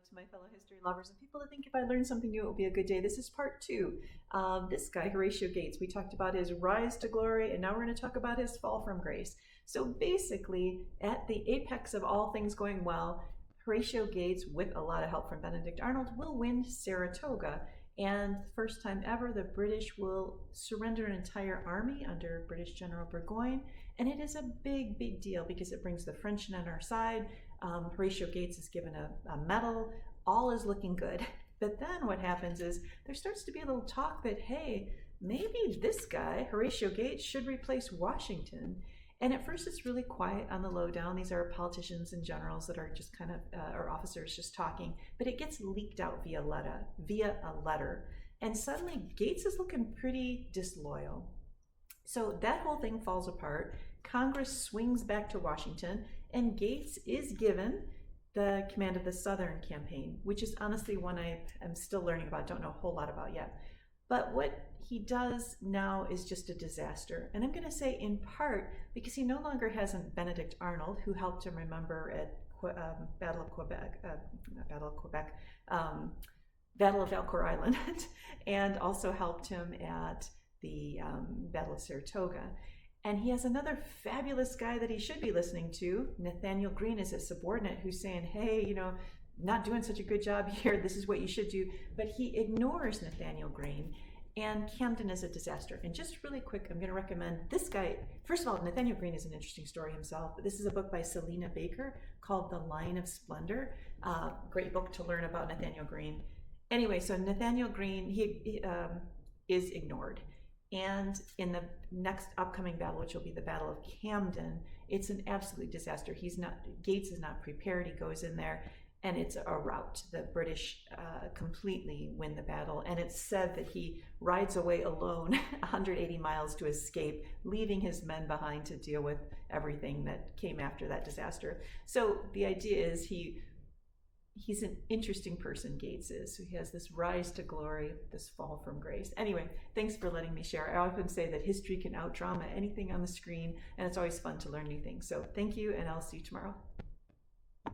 to my fellow history lovers and people that think if I learn something new, it will be a good day. This is part two. This guy, Horatio Gates, we talked about his rise to glory, and now we're going to talk about his fall from grace. So basically, at the apex of all things going well, Horatio Gates, with a lot of help from Benedict Arnold, will win Saratoga. And the first time ever, the British will surrender an entire army under British General Burgoyne. And it is a big, big deal because it brings the French on our side. Horatio Gates is given a medal. All is looking good. But then what happens is there starts to be a little talk that, hey, maybe this guy, Horatio Gates, should replace Washington. And at first it's really quiet on the lowdown. These are politicians and generals that are just kind of, or officers just talking, but it gets leaked out via a letter. And suddenly Gates is looking pretty disloyal. So that whole thing falls apart. Congress swings back to Washington, and Gates is given the command of the Southern campaign, which is honestly one I am still learning about, don't know a whole lot about yet. But what he does now is just a disaster. And I'm going to say in part because he no longer has a Benedict Arnold, who helped him remember at Battle of Valcour Island, and also helped him at the Battle of Saratoga. And he has another fabulous guy that he should be listening to. Nathaniel Greene is his subordinate, who's saying, hey, not doing such a good job here. This is what you should do. But he ignores Nathaniel Greene, and Camden is a disaster. And just really quick, I'm going to recommend this guy. First of all, Nathaniel Greene is an interesting story himself. But this is a book by Selina Baker called The Line of Splendor. Great book to learn about Nathaniel Greene. Anyway, so Nathaniel Greene, he is ignored. And in the next upcoming battle, which will be the Battle of Camden, it's an absolute disaster. Gates is not prepared. He goes in there, and it's a rout. The British completely win the battle, and it's said that he rides away alone 180 miles to escape, leaving his men behind to deal with everything that came after that disaster. So the idea is he's an interesting person, Gates is. So he has this rise to glory, this fall from grace. Anyway, thanks for letting me share. I often say that history can out-drama anything on the screen, and it's always fun to learn new things. So thank you, and I'll see you tomorrow.